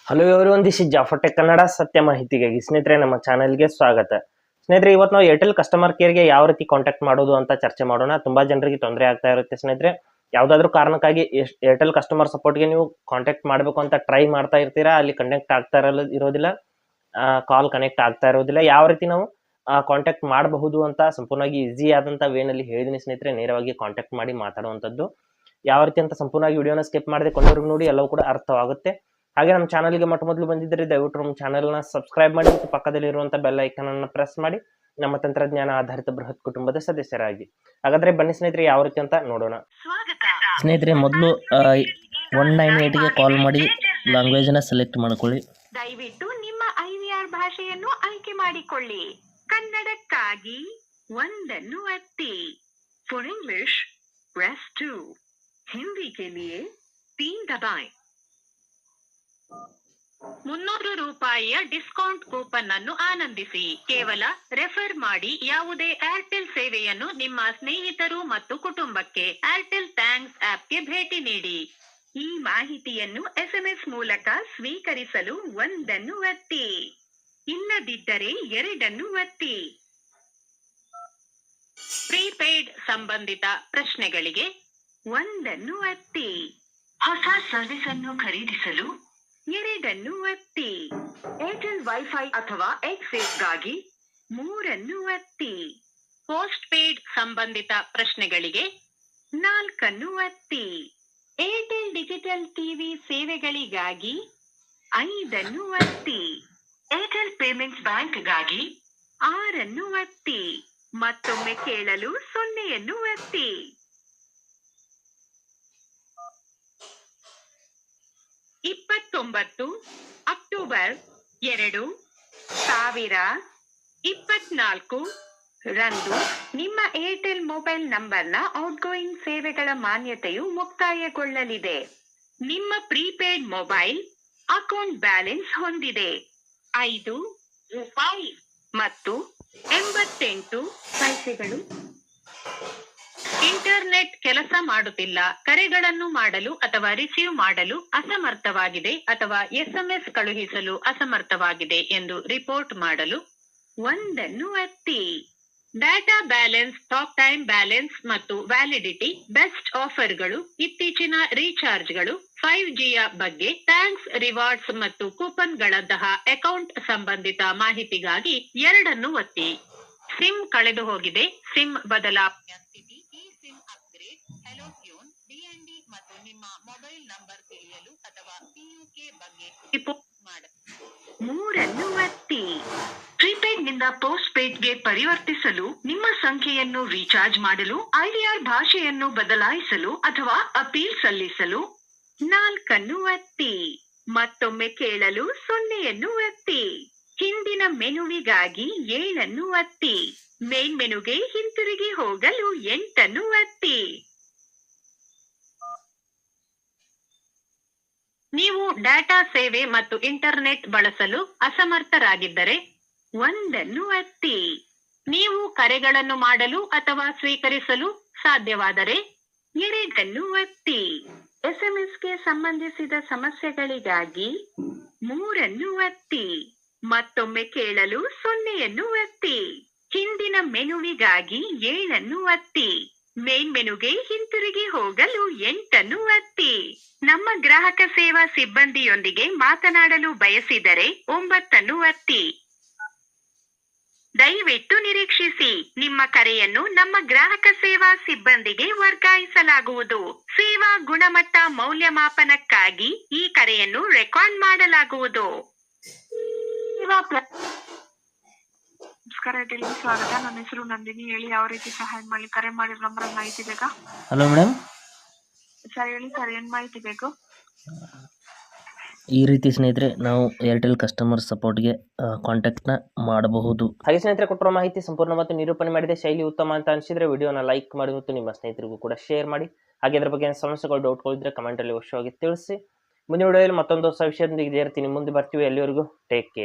Hello everyone, this is Jafar tech Kannada. ಸತ್ಯ ಮಾಹಿತಿಗಾಗಿ ಸ್ನೇಹಿತರೆ ನಮ್ಮ ಚಾನೆಲ್ಗೆ ಸ್ವಾಗತ. ಸ್ನೇಹಿತರೆ, ಇವತ್ತು ನಾವು ಏರ್ಟೆಲ್ ಕಸ್ಟಮರ್ ಕೇರ್ಗೆ ಯಾವ ರೀತಿ ಕಾಂಟ್ಯಾಕ್ಟ್ ಮಾಡೋದು ಅಂತ ಚರ್ಚೆ ಮಾಡೋಣ. ತುಂಬಾ ಜನರಿಗೆ ತೊಂದರೆ ಆಗ್ತಾ ಇರುತ್ತೆ ಸ್ನೇಹಿತರೆ. ಯಾವುದಾದ್ರೂ ಕಾರಣಕ್ಕಾಗಿ ಏರ್ಟೆಲ್ ಕಸ್ಟಮರ್ ಸಪೋರ್ಟ್ಗೆ ನೀವು ಕಾಂಟ್ಯಾಕ್ಟ್ ಮಾಡಬೇಕು ಅಂತ ಟ್ರೈ ಮಾಡ್ತಾ ಇರ್ತೀರಾ, ಅಲ್ಲಿ ಕನೆಕ್ಟ್ ಆಗ್ತಾ ಇರೋದಿಲ್ಲ, ಕಾಲ್ ಕನೆಕ್ಟ್ ಆಗ್ತಾ ಇರೋದಿಲ್ಲ. ಯಾವ ರೀತಿ ನಾವು ಕಾಂಟ್ಯಾಕ್ಟ್ ಮಾಡಬಹುದು ಅಂತ ಸಂಪೂರ್ಣವಾಗಿ ಈಸಿ ಆದಂಥ ವೇನಲ್ಲಿ ಹೇಳಿದೀನಿ ಸ್ನೇಹಿತರೆ. ನೇರವಾಗಿ ಕಾಂಟ್ಯಾಕ್ಟ್ ಮಾಡಿ ಮಾತಾಡುವಂಥದ್ದು ಯಾವ ರೀತಿ ಅಂತ ಸಂಪೂರ್ಣವಾಗಿ ವಿಡಿಯೋನ ಸ್ಕಿಪ್ ಮಾಡದೆ ಕೊನೆವರೆಗೂ ನೋಡಿ, ಎಲ್ಲವೂ ಕೂಡ ಅರ್ಥವಾಗುತ್ತೆ. ಹಾಗೆ ನಮ್ಮ ಚಾನಲ್ಗೆ ಮೊದಲು ಬಂದಿದ್ದರೆ ದಯವಿಟ್ಟು ನಮ್ಮ ಚಾನಲ್ನ ಸಬ್ಸ್ಕ್ರೈಬ್ ಮಾಡಿ ಮತ್ತು ಪಕ್ಕದಲ್ಲಿರುವಂಥ ಬೆಲ್ ಐಕನ್ ಅನ್ನು ಪ್ರೆಸ್ ಮಾಡಿ ನಮ್ಮ ತಂತ್ರಜ್ಞಾನ ಆಧಾರಿತ ಬೃಹತ್ ಕುಟುಂಬದ ಸದಸ್ಯರಾಗಿ. ಹಾಗಾದ್ರೆ ಬನ್ನಿ ಸ್ನೇಹಿತರೆ, ಯಾವ ರೀತಿ ಅಂತ ನೋಡೋಣ. ಸ್ನೇಹಿತರೆ, ಮೊದಲು 198ಗೆ ಕಾಲ್ ಮಾಡಿ ಲ್ಯಾಂಗ್ವೇಜ್ನ ಸೆಲೆಕ್ಟ್ ಮಾಡ್ಕೊಳ್ಳಿ. ದಯವಿಟ್ಟು ನಿಮ್ಮ IVR ಭಾಷೆಯನ್ನು ಆಯ್ಕೆ ಮಾಡಿಕೊಳ್ಳಿ. ಕನ್ನಡಕ್ಕಾಗಿ 1 ಒತ್ತಿ. For English press 2. ಹಿಂದಿ ಕೆ ಲಿಯೆ 3 ದಬಾಯ್. 300 ರೂಪಾಯಿಯ ಡಿಸ್ಕೌಂಟ್ ಕೂಪನ್ ಅನ್ನು ಆನಂದಿಸಿ. ಕೇವಲ ರೆಫರ್ ಮಾಡಿ ಯಾವುದೇ ಏರ್ಟೆಲ್ ಸೇವೆಯನ್ನು ನಿಮ್ಮ ಸ್ನೇಹಿತರು ಮತ್ತು ಕುಟುಂಬಕ್ಕೆ ಏರ್ಟೆಲ್ ಥ್ಯಾಂಕ್ಸ್ ಆಪ್ಗೆ ಭೇಟಿ ನೀಡಿ. ಈ ಮಾಹಿತಿಯನ್ನು SMS ಮೂಲಕ ಸ್ವೀಕರಿಸಲು 1 ಒತ್ತಿ. ಇಲ್ಲದಿದ್ದರೆ 2 ಒತ್ತಿ. ಪ್ರೀಪೇಯ್ಡ್ ಸಂಬಂಧಿತ ಪ್ರಶ್ನೆಗಳಿಗೆ 1 ಒತ್ತಿ. ಹೊಸ ಸರ್ವಿಸ್ ಅನ್ನು ಖರೀದಿಸಲು 2 ಒತ್ತಿ. ಏರ್ಟೆಲ್ ವೈಫೈ ಅಥವಾ ಎಕ್ಸೆಸ್ಗಾಗಿ 3 ಒತ್ತಿ. ಪೋಸ್ಟ್ ಪೇಯ್ಡ್ ಸಂಬಂಧಿತ ಪ್ರಶ್ನೆಗಳಿಗೆ 4 ಒತ್ತಿ. ಏರ್ಟೆಲ್ ಡಿಜಿಟಲ್ ಟಿವಿ ಸೇವೆಗಳಿಗಾಗಿ 5 ಒತ್ತಿ. ಏರ್ಟೆಲ್ ಪೇಮೆಂಟ್ಸ್ ಬ್ಯಾಂಕ್ಗಾಗಿ 6 ಒತ್ತಿ. ಮತ್ತೊಮ್ಮೆ ಕೇಳಲು 0 ಒತ್ತಿ. 29 ಅಕ್ಟೋಬರ್ 2024 ರಂದು ನಿಮ್ಮ ಏರ್ಟೆಲ್ ಮೊಬೈಲ್ ನಂಬರ್ನ ಔಟ್ಗೋಯಿಂಗ್ ಸೇವೆಗಳ ಮಾನ್ಯತೆಯು ಮುಕ್ತಾಯಗೊಳ್ಳಲಿದೆ. ನಿಮ್ಮ ಪ್ರೀಪೇಯ್ಡ್ ಮೊಬೈಲ್ ಅಕೌಂಟ್ ಬ್ಯಾಲೆನ್ಸ್ ಹೊಂದಿದೆ 5 ರೂಪಾಯಿ ಮತ್ತು 88 ಪೈಸೆಗಳು. ಇಂಟರ್ನೆಟ್ ಕೆಲಸ ಮಾಡುತ್ತಿಲ್ಲ, ಕರೆಗಳನ್ನು ಮಾಡಲು ಅಥವಾ ರಿಸೀವ್ ಮಾಡಲು ಅಸಮರ್ಥವಾಗಿದೆ ಅಥವಾ SMS ಕಳುಹಿಸಲು ಅಸಮರ್ಥವಾಗಿದೆ ಎಂದು ರಿಪೋರ್ಟ್ ಮಾಡಲು 1 ಒತ್ತಿ. Data balance, talk time balance ಮತ್ತು ವ್ಯಾಲಿಡಿಟಿ, ಬೆಸ್ಟ್ ಆಫರ್ಗಳು, ಇತ್ತೀಚಿನ ರೀಚಾರ್ಜ್ಗಳು, 5Gಯ ಬಗ್ಗೆ, ಥ್ಯಾಂಕ್ಸ್, ರಿವಾರ್ಡ್ಸ್ ಮತ್ತು ಕೂಪನ್ಗಳಂತಹ ಅಕೌಂಟ್ ಸಂಬಂಧಿತ ಮಾಹಿತಿಗಾಗಿ 2 ಒತ್ತಿ. ಸಿಮ್ ಕಳೆದು ಹೋಗಿದೆ, ಸಿಮ್ ಬದಲಾವಣೆಯ ಸ್ಥಿತಿ, ಈ sim upgrade, hello tune, DND ಮತ್ತು ನಿಮ್ಮ ಮೊಬೈಲ್ ನಂಬರ್ ತಿಳಿಯಲು ಅಥವಾ PUK ಬಗ್ಗೆ ರಿಪೋರ್ಟ್ ಮಾಡಲು 3 ಒತ್ತಿ. ಪ್ರೀಪೇಡ್ ನಿಂದ ಪೋಸ್ಟ್ ಪೇಡ್ಗೆ ಪರಿವರ್ತಿಸಲು, ನಿಮ್ಮ ಸಂಖ್ಯೆಯನ್ನು ರೀಚಾರ್ಜ್ ಮಾಡಲು, IVR ಭಾಷೆಯನ್ನು ಬದಲಾಯಿಸಲು ಅಥವಾ ಅಪೀಲ್ ಸಲ್ಲಿಸಲು 4 ಒತ್ತಿ. ಮತ್ತೊಮ್ಮೆ ಕೇಳಲು 0 ಒತ್ತಿ. ಹಿಂದಿನ ಮೆನುವಿಗಾಗಿ 7 ಒತ್ತಿ. ಮೇನ್ ಮೆನುಗೆ ಹಿಂತಿರುಗಿ ಹೋಗಲು 8 ಒತ್ತಿ. ನೀವು ಡಾಟಾ ಸೇವೆ ಮತ್ತು ಇಂಟರ್ನೆಟ್ ಬಳಸಲು ಅಸಮರ್ಥರಾಗಿದ್ದರೆ 1 ಒತ್ತಿ. ನೀವು ಕರೆಗಳನ್ನು ಮಾಡಲು ಅಥವಾ ಸ್ವೀಕರಿಸಲು ಸಾಧ್ಯವಾದರೆ 2 ಒತ್ತಿ. SMSಗೆ ಸಂಬಂಧಿಸಿದ ಸಮಸ್ಯೆಗಳಿಗಾಗಿ 3 ಒತ್ತಿ. ಮತ್ತೊಮ್ಮೆ ಕೇಳಲು 0 ಒತ್ತಿ. ಹಿಂದಿನ ಮೆನುವಿಗಾಗಿ 7 ಒತ್ತಿ. ಮೇನ್ ಮೆನುಗೆ ಹಿಂತಿರುಗಿ ಹೋಗಲು 8 ಒತ್ತಿ. ನಮ್ಮ ಗ್ರಾಹಕ ಸೇವಾ ಸಿಬ್ಬಂದಿಯೊಂದಿಗೆ ಮಾತನಾಡಲು ಬಯಸಿದರೆ 9 ಒತ್ತಿ. ದಯವಿಟ್ಟು ನಿರೀಕ್ಷಿಸಿ, ನಿಮ್ಮ ಕರೆಯನ್ನು ನಮ್ಮ ಗ್ರಾಹಕ ಸೇವಾ ಸಿಬ್ಬಂದಿಗೆ ವರ್ಗಾಯಿಸಲಾಗುವುದು. ಸೇವಾ ಗುಣಮಟ್ಟ ಮೌಲ್ಯಮಾಪನಕ್ಕಾಗಿ ಈ ಕರೆಯನ್ನು ರೆಕಾರ್ಡ್ ಮಾಡಲಾಗುವುದು. ನಮಸ್ಕಾರ, ಡೆಲ್ಲಿಗೆ ಸ್ವಾಗತ. ನನ್ನ ಹೆಸರು ನಂದಿನಿ. ಹೇಳಿ, ಯಾವ ರೀತಿ ಸಹಾಯ ಮಾಡಿ? ಕರೆ ಮಾಡಿರೋ ನಂಬರ್ ಮಾಹಿತಿ ಬೇಕಾ? Hello madam. ಸರ್ ಹೇಳಿ ಸರ್, ಏನು ಮಾಹಿತಿ ಬೇಕು? ಈ ರೀತಿ ಸ್ನೇಹಿತರೆ, ನಾವು ಏರ್ಟೆಲ್ ಕಸ್ಟಮರ್ ಸಪೋರ್ಟ್ಗೆ ಕಾಂಟ್ಯಾಕ್ಟ್ನ ಮಾಡಬಹುದು. ಹಾಗೆ ಸ್ನೇಹಿತರೆ, ಕೊಟ್ಟಿರೋ ಮಾಹಿತಿ ಸಂಪೂರ್ಣ ಮತ್ತು ನಿರೂಪಣೆ ಮಾಡಿದೆ. ಶೈಲಿ ಉತ್ತಮ ಅಂತ ಅನಿಸಿದರೆ ವಿಡಿಯೋನ ಲೈಕ್ ಮಾಡಿ ಮತ್ತು ನಿಮ್ಮ ಸ್ನೇಹಿತರಿಗೂ ಕೂಡ ಶೇರ್ ಮಾಡಿ. ಹಾಗೆ ಅದ್ರ ಬಗ್ಗೆ ಸಮಸ್ಯೆಗಳು, ಡೌಟ್ಗಳಿದ್ರೆ ಕಮೆಂಟಲ್ಲಿ ಅವಶ್ಯವಾಗಿ ತಿಳಿಸಿ. ಮುಂದಿನ ವಿಡಿಯೋದಲ್ಲಿ ಮತ್ತೊಂದು ಹೊಸ ವಿಷಯದೊಂದಿಗೆ ಇದೇ ರೀತಿ ನಿಮ್ಮ ಮುಂದೆ ಬರ್ತೀವಿ. ಎಲ್ಲಿವರೆಗೂ ಟೇಕ್ ಕೇರ್.